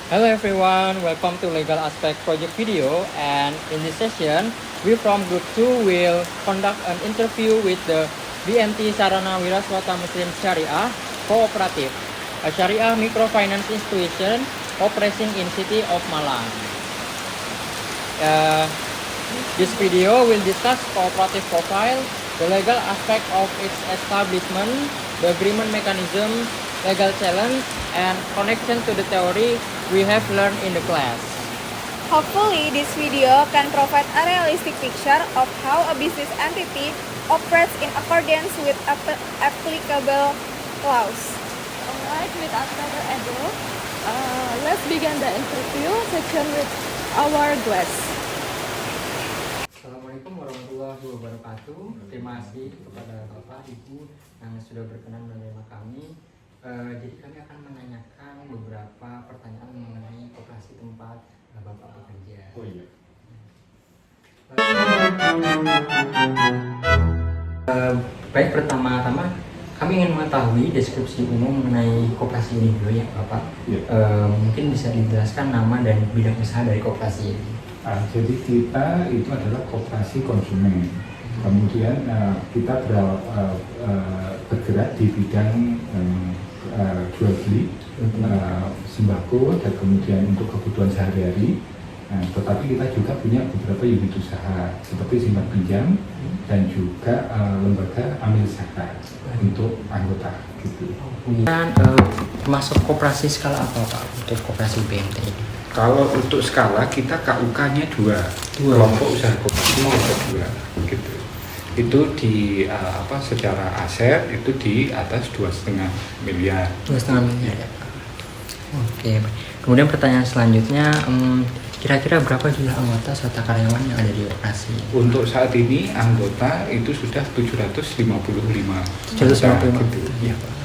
Hello everyone, welcome to Legal Aspect Project video, and in this session, we from Group 2 will conduct an interview with the BMT Sarana Wiraswata Muslim Syariah Cooperative, a Syariah microfinance institution operating in city of Malang. This video will discuss cooperative profile, the legal aspect of its establishment, the agreement mechanism, legal challenge, and connection to the theory we have learned in the class. Hopefully, this video can provide a realistic picture of how a business entity operates in accordance with applicable laws. Alright, without further ado, let's begin the interview section with our guest. Assalamualaikum warahmatullahi wabarakatuh. Terima kasih kepada Bapak Ibu yang sudah berkenan menerima kami. Jadi kami akan menanyakan beberapa pertanyaan mengenai koperasi tempat Bapak bekerja. Oh iya. Baik, pertama-tama kami ingin mengetahui deskripsi umum mengenai koperasi ini dulu ya Bapak. Ya. Mungkin bisa dijelaskan nama dan bidang usaha dari koperasi ini. Jadi kita itu adalah koperasi konsumen. Kemudian kita bergerak di bidang jual beli sembako dan kemudian untuk kebutuhan sehari-hari. Tetapi kita juga punya beberapa unit usaha seperti simpan pinjam dan juga lembaga amil zakat untuk anggota gitu. Dan termasuk koperasi skala apa Pak untuk koperasi BMT ini? Kalau untuk skala kita KUK-nya dua. Kelompok usaha koperasi ada dua gitu. Itu di secara aset itu di atas 2,5 miliar. 2,5 miliar ya Pak. Oke. Kemudian pertanyaan selanjutnya, kira-kira berapa jumlah anggota serta karyawan yang ada di operasi? Untuk saat ini anggota itu sudah 755. 755. Gitu. Ya, Pak.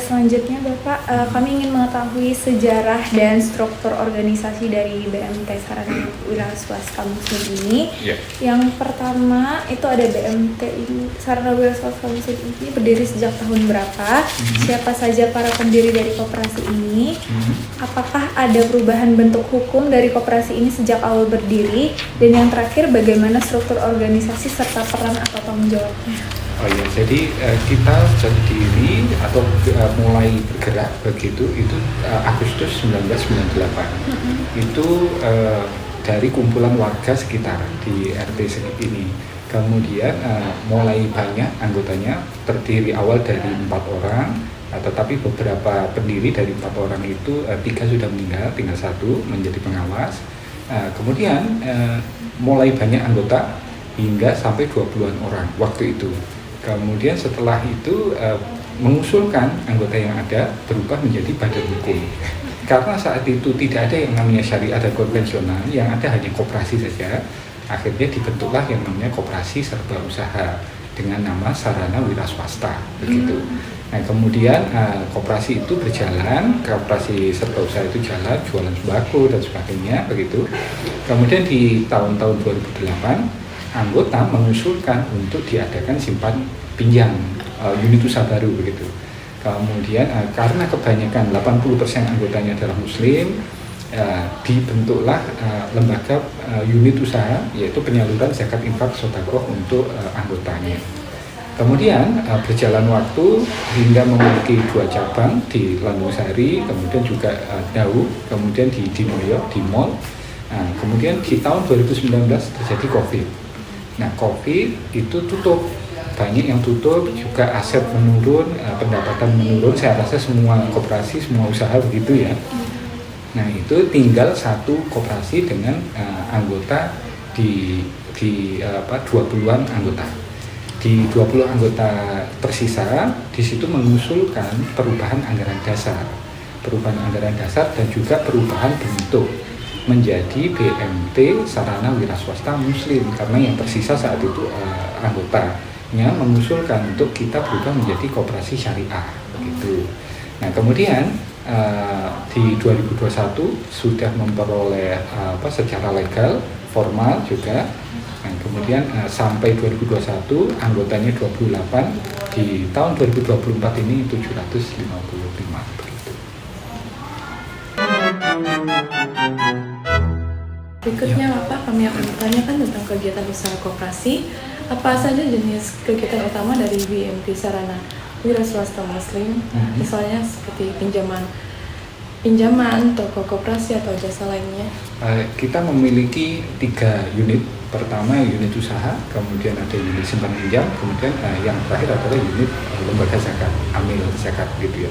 Selanjutnya Bapak, kami ingin mengetahui sejarah dan struktur organisasi dari BMT Sarana Wiraswasta Muslim ini. Ya. Yang pertama itu ada BMT ini, Sarana Wiraswasta Muslim ini berdiri sejak tahun berapa? Siapa saja para pendiri dari koperasi ini? Apakah ada perubahan bentuk hukum dari koperasi ini sejak awal berdiri? Dan yang terakhir, bagaimana struktur organisasi serta peran atau tanggung jawabnya? Oh ya, jadi kita berdiri atau mulai bergerak begitu itu Agustus 1998. Itu dari kumpulan warga sekitar di RT ini. Kemudian mulai banyak anggotanya, terdiri awal dari 4 orang, tetapi beberapa pendiri dari 4 orang itu 3 sudah meninggal, tinggal 1 menjadi pengawas. Kemudian mulai banyak anggota hingga sampai 20-an orang waktu itu. Kemudian setelah itu mengusulkan anggota yang ada berubah menjadi badan hukum. Karena saat itu tidak ada yang namanya syariah dan konvensional, yang ada hanya koperasi saja. Akhirnya dibentuklah yang namanya koperasi serba usaha dengan nama Sarana Wiraswasta begitu. Nah, kemudian koperasi itu berjalan, koperasi serba usaha itu jalan, jualan sembako dan sebagainya begitu. Kemudian di tahun-tahun 2008 anggota mengusulkan untuk diadakan simpan pinjam unit usaha baru begitu. Kemudian karena kebanyakan 80% anggotanya adalah muslim, dibentuklah lembaga unit usaha, yaitu penyaluran zakat infak sedekah untuk anggotanya. Kemudian berjalan waktu hingga memiliki 2 cabang di Landung Sari, kemudian juga Dau, kemudian di Dinoyo, di Mall. Kemudian di tahun 2019 terjadi COVID. Nah, COVID itu tutup, banyak yang tutup, juga aset menurun, pendapatan menurun. Saya rasa semua koperasi, semua usaha begitu ya. Nah, itu tinggal 1 koperasi dengan anggota di 20-an anggota. Di 20 anggota tersisa, di situ mengusulkan perubahan anggaran dasar. Perubahan anggaran dasar dan juga perubahan bentuk menjadi BMT Sarana Wiraswasta Muslim, karena yang tersisa saat itu anggotanya mengusulkan untuk kita berubah menjadi koperasi syariah begitu. Nah, kemudian di 2021 sudah memperoleh secara legal formal juga. Nah, kemudian sampai 2021 anggotanya 28, di tahun 2024 ini 755 begitu. Berikutnya Bapak, kami akan bertanyakan tentang kegiatan usaha koperasi. Apa saja jenis kegiatan utama dari BMT Sarana Wira Swasta Muslim? Misalnya seperti pinjaman, toko koperasi atau jasa lainnya. Kita memiliki 3 unit. Pertama unit usaha, kemudian ada unit simpan pinjam, kemudian yang terakhir adalah unit lembaga zakat, amil zakat gitu ya.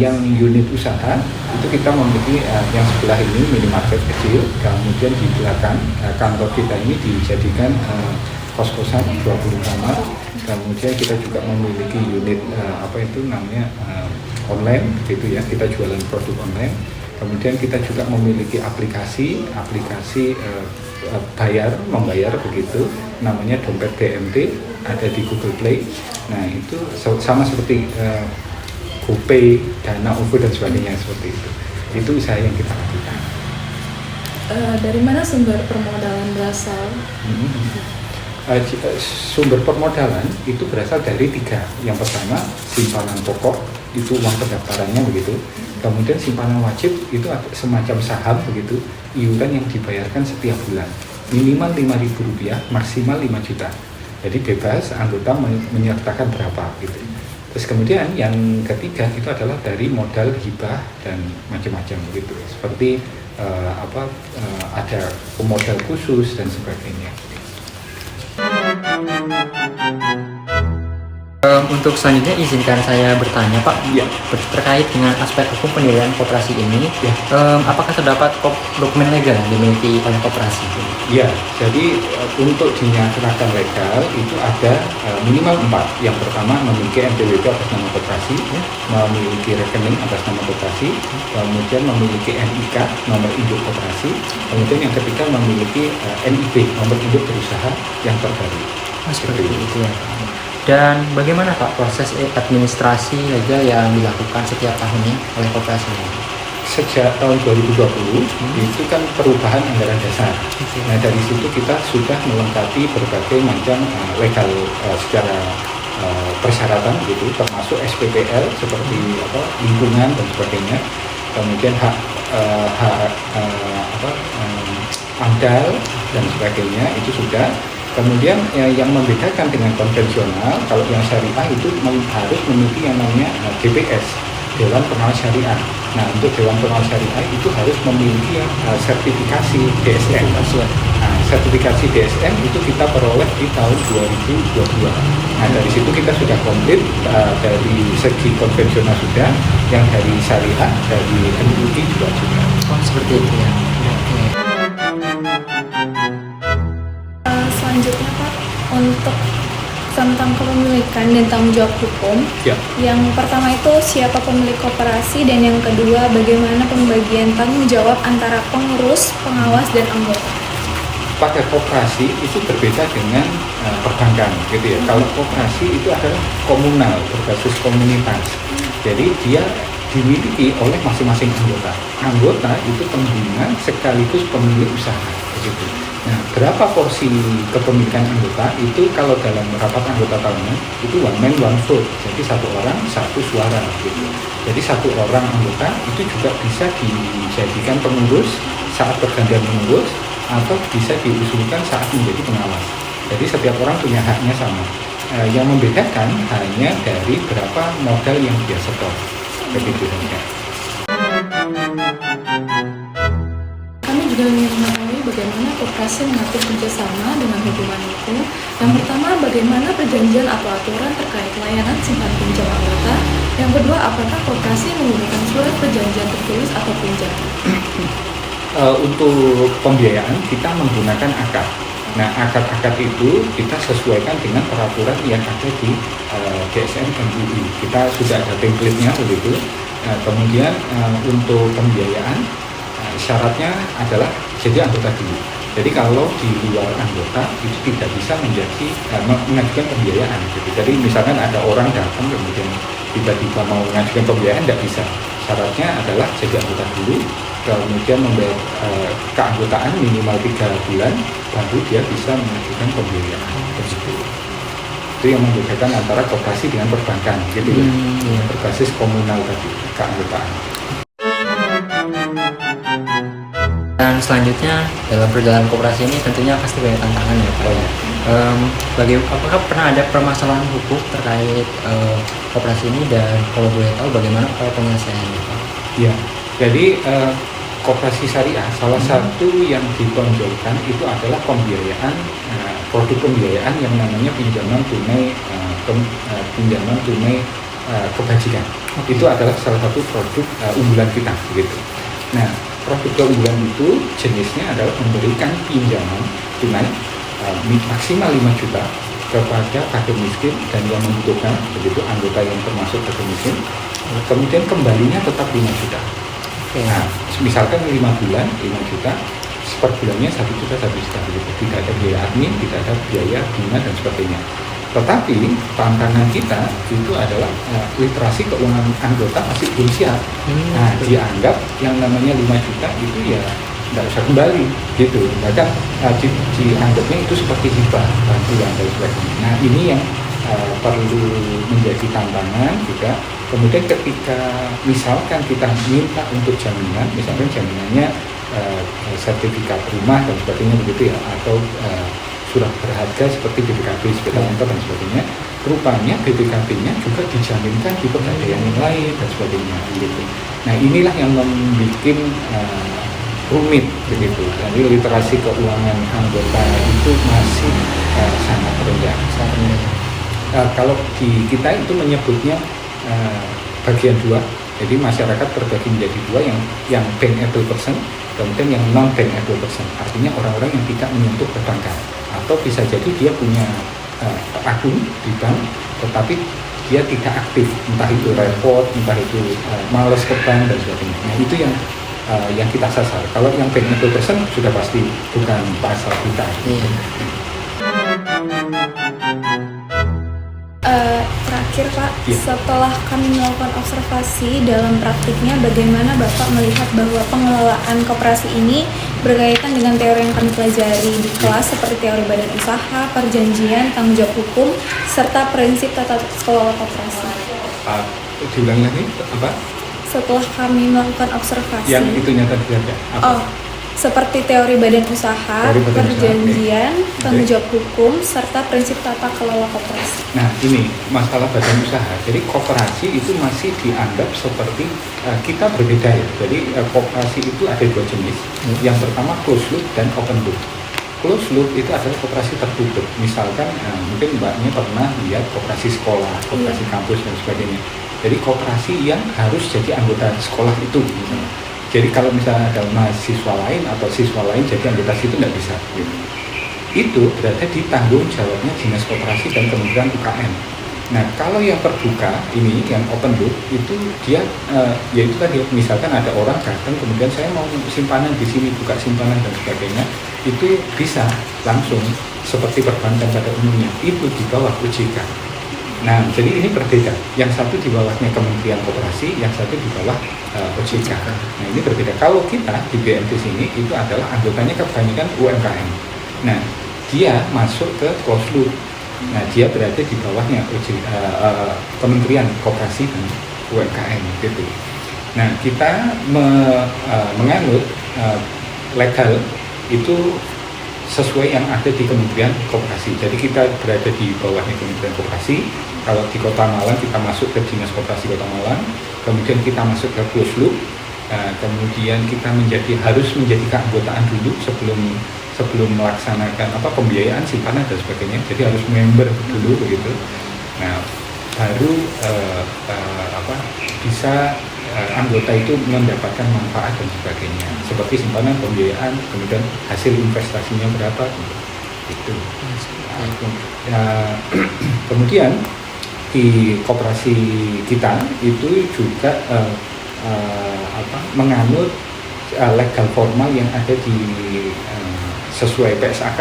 Yang unit usaha itu kita memiliki yang sebelah ini minimarket kecil, kemudian di belakang kantor kita ini dijadikan kos-kosan 20 kamar. Kemudian kita juga memiliki unit online gitu ya, kita jualan produk online. Kemudian kita juga memiliki aplikasi membayar begitu, namanya Dompet BMT, ada di Google Play. Nah itu sama seperti GoPay, Dana, OVO dan sebagainya seperti itu. Itu usaha yang kita lakukan. Dari mana sumber permodalan berasal? Sumber permodalan itu berasal dari 3. Yang pertama simpanan pokok, itu uang pendaftarannya begitu. Kemudian simpanan wajib itu semacam saham begitu, iuran yang dibayarkan setiap bulan minimal Rp5.000, maksimal 5 juta. Jadi bebas anggota menyertakan berapa gitu. Terus kemudian yang ketiga itu adalah dari modal hibah dan macam-macam begitu, seperti ada modal khusus dan sebagainya. Untuk selanjutnya izinkan saya bertanya Pak, Ya. Terkait dengan aspek hukum pendirian koperasi ini, Ya. Apakah terdapat dokumen legal yang dimiliki oleh koperasi? Ya, jadi untuk dinyatakan legal itu ada minimal 4. Yang pertama memiliki NPWP atas nama koperasi, memiliki rekening atas nama koperasi, kemudian memiliki NIK, nomor induk koperasi, kemudian yang ketiga memiliki NIB, nomor induk berusaha yang terbaru. Seperti itu ya. Dan bagaimana Pak proses administrasi legal yang dilakukan setiap tahunnya oleh koperasi ini? Sejak tahun 2020 itu kan perubahan anggaran dasar. Nah dari situ kita sudah melengkapi berbagai macam legal secara persyaratan gitu, termasuk SPPL seperti lingkungan dan sebagainya. Kemudian hak AMDAL dan sebagainya itu sudah. Kemudian yang membedakan dengan konvensional, kalau yang syariah itu harus memiliki yang namanya DPS, Dewan Pengawas Syariah. Nah untuk Dewan Pengawas Syariah itu harus memiliki sertifikasi DSN. Nah sertifikasi DSN itu kita peroleh di tahun 2022. Nah dari situ kita sudah komplit, dari segi konvensional sudah, yang dari syariah, dari MUI juga sudah. Oh seperti itu ya. Selanjutnya Pak, untuk tentang kepemilikan dan tanggung jawab hukum. Ya. Yang pertama itu siapa pemilik koperasi, dan yang kedua bagaimana pembagian tanggung jawab antara pengurus, pengawas, dan anggota. Pada koperasi itu berbeda dengan perbankan gitu ya. Kalau koperasi itu adalah komunal, berbasis komunitas. Jadi dia dimiliki oleh masing-masing anggota. Anggota itu pembina sekaligus pemilik usaha begitu. Nah, berapa porsi kepemilikan anggota itu kalau dalam rapat anggota tahunan itu one man one vote. Jadi satu orang satu suara gitu. Jadi satu orang anggota itu juga bisa dijadikan pengurus saat pergantian pengurus, atau bisa diusulkan saat menjadi pengawas. Jadi setiap orang punya haknya sama. Yang membedakan hanya dari berapa modal yang dia setor. Begitu saja. Kami juga ingin mengetahui bagaimana koperasi mengatur kerjasama dengan hubungan itu. Yang pertama, bagaimana perjanjian atau aturan terkait layanan simpan pinjam anggota. Yang kedua, apakah koperasi menggunakan surat perjanjian tertulis atau pinjaman? Untuk pembiayaan kita menggunakan akad. Nah, akad-akad itu kita sesuaikan dengan peraturan yang ada di DSN MUI. Kita sudah ada template-nya begitu. Kemudian untuk pembiayaan syaratnya adalah jadi anggota dulu. Jadi kalau di luar anggota itu tidak bisa mengajukan pembiayaan. Jadi misalkan ada orang datang kemudian tiba-tiba mau mengajukan pembiayaan, tidak bisa. Syaratnya adalah jadi anggota dulu, kemudian membayar keanggotaan minimal 3 bulan, baru dia bisa mengajukan pembiayaan tersebut. Itu yang membedakan antara koperasi dengan perbankan, gitu ya. Iya. Berbasis komunal tadi, keanggotaan. Dan selanjutnya dalam perjalanan koperasi ini tentunya pasti banyak tantangan ya Pak. Apakah pernah ada permasalahan hukum terkait koperasi ini, dan kalau boleh tahu bagaimana penyelesaiannya Pak? Ya, jadi koperasi syariah salah satu yang ditonjolkan itu adalah pembiayaan, produk pembiayaan yang namanya pinjaman tunai kebajikan. Itu adalah salah satu produk unggulan kita, gitu. Nah, produk keunggulan itu jenisnya adalah memberikan pinjaman tunai maksimal 5 juta kepada fakir miskin dan yang membutuhkan, begitu anggota yang termasuk fakir miskin. Kemudian kembalinya tetap 5 juta. Nah, misalkan 5 bulan 5 juta, per bulannya 1 juta begitu. Tidak ada biaya admin, tidak ada biaya bunga dan sebagainya. Tetapi tantangan kita itu adalah literasi keuangan anggota masih belum siap. Nah, dianggap yang namanya 5 juta itu ya tidak usah kembali, gitu. Bahkan dianggapnya itu seperti hibah, bantuan dan sebagainya. Nah, ini yang perlu menjadi tantangan juga. Kemudian ketika misalkan kita minta untuk jaminan, misalkan jaminannya sertifikat rumah dan sebagainya begitu ya, atau surat berharga seperti BPKB, sepeda motor dan sebagainya, rupanya BPKB-nya juga dijaminkan di pegadaian yang lain dan sebagainya gitu. Nah, inilah yang membuat rumit begitu. Jadi literasi keuangan anggota itu masih sangat rendah. Kalau di kita itu menyebutnya bagian 2. Jadi masyarakat terbagi menjadi 2, yang bankable person, kemudian yang non bankable person. Artinya orang-orang yang tidak menyentuh perbankan, atau bisa jadi dia punya akun di bank, tetapi dia tidak aktif, entah itu repot, entah itu malas ke bank dan sebagainya. Nah, itu yang kita sasar. Kalau yang bankable person sudah pasti bukan pasal kita. Terakhir Pak, Ya. setelah kami melakukan observasi dalam praktiknya, bagaimana Bapak melihat bahwa pengelolaan koperasi ini berkaitan dengan teori yang kami pelajari di kelas, seperti teori badan usaha, perjanjian, tanggung jawab hukum, serta prinsip tata kelola koperasi? Diulang lagi apa? Setelah kami melakukan observasi, Yang itunya tadi ada apa? seperti teori badan usaha, Teori badan usaha, perjanjian, oke. tanggung jawab hukum, serta prinsip tata kelola koperasi. Nah, ini masalah badan usaha. Jadi koperasi itu masih dianggap seperti kita berbeda ya. Jadi koperasi itu ada 2 jenis. Yang pertama closed loop dan open loop. Closed loop itu adalah koperasi tertutup. Misalkan mungkin mbaknya pernah lihat koperasi sekolah, koperasi kampus dan sebagainya. Jadi koperasi yang harus jadi anggota sekolah itu misalnya. Jadi kalau misalnya ada mahasiswa lain atau siswa lain jadi anggota situ nggak bisa. Gitu. Itu berada di tanggung jawabnya Dinas Koperasi dan Kementerian UKM. Nah, kalau yang terbuka ini, yang open loop, itu dia, yaitu tadi, misalkan ada orang datang, kemudian saya mau simpanan di sini, buka simpanan dan sebagainya, itu bisa langsung seperti perbankan pada umumnya, itu di bawah OJK. Nah, jadi ini berbeda. Yang satu di bawahnya Kementerian Koperasi, yang satu di bawah OJK. Nah, ini berbeda. Kalau kita di BMT sini, itu adalah anggotanya kebanyakan UMKM. Nah, dia masuk ke closed loop. Nah, dia berada di bawahnya Kementerian Koperasi dan UMKM gitu. Nah, kita menganut legal itu sesuai yang ada di Kementerian Koperasi. Jadi kita berada di bawahnya Kementerian Koperasi. Kalau di Kota Malang kita masuk ke Dinas Koperasi Kota Malang, kemudian kita masuk ke closed loop, kemudian kita harus menjadi keanggotaan dulu sebelum melaksanakan pembiayaan simpanan dan sebagainya. Jadi harus member dulu begitu. Nah, baru bisa anggota itu mendapatkan manfaat dan sebagainya, seperti simpanan, pembiayaan, kemudian hasil investasinya berapa gitu. Kemudian di koperasi kita itu juga menganut legal formal yang ada di sesuai PSAK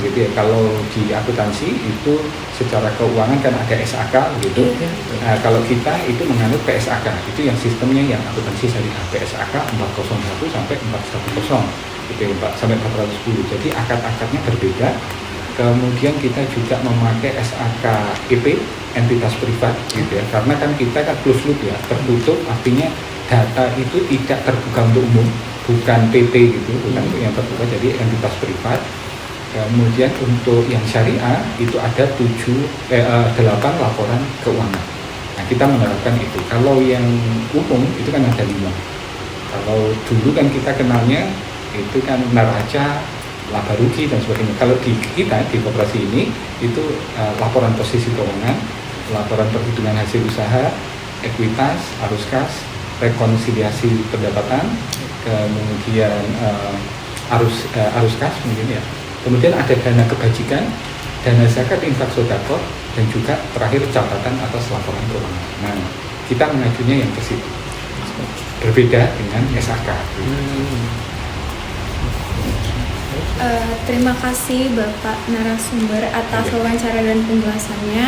begitu ya. Kalau di akuntansi itu secara keuangan kan ada SAK gitu. Iya. Nah, kalau kita itu menganut PSAK, itu yang sistemnya yang akuntansi syariah, PSAK 401 sampai 410 gitu ya Pak, sampai 410. Jadi akad-akadnya berbeda. Kemudian kita juga memakai SAK EP, entitas privat gitu ya, karena kan kita kan closed loop ya, tertutup, artinya data itu tidak terbuka untuk umum, bukan PT gitu, bukan untuk yang terbuka, jadi entitas privat. Kemudian untuk yang syariah itu ada 8 laporan keuangan. Nah, kita menerapkan itu. Kalau yang umum itu kan ada 5. Kalau dulu kan kita kenalnya itu kan neraca, laba rugi dan sebagainya. Kalau di kita di koperasi ini itu laporan posisi keuangan, laporan perhitungan hasil usaha, ekuitas, arus kas, rekonsiliasi pendapatan, kemudian arus kas mungkin ya. Kemudian ada dana kebajikan, dana zakat, infak, sedekah, dan juga terakhir catatan atas laporan keuangan. Nah, kita mengajunya yang ke situ. Berbeda dengan SAK. Terima kasih Bapak narasumber atas wawancara dan penjelasannya.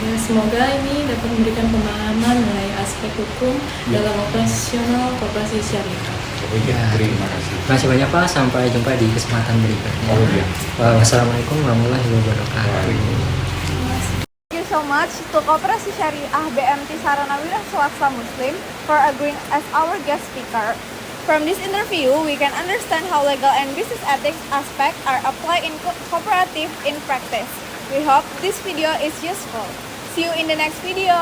Ya, semoga ini dapat memberikan pemahaman mengenai aspek hukum dalam operasional koperasi syariah. Oh iya, terima kasih. Terima kasih banyak Pak, sampai jumpa di kesempatan berikutnya. Oh iya. Wassalamualaikum warahmatullahi wabarakatuh. Waalaikumsalam. Thank you so much to Koperasi Syariah BMT Sarana Wira Swasta Muslim for agreeing as our guest speaker. From this interview, we can understand how legal and business ethics aspects are applied in cooperative in practice. We hope this video is useful. See you in the next video.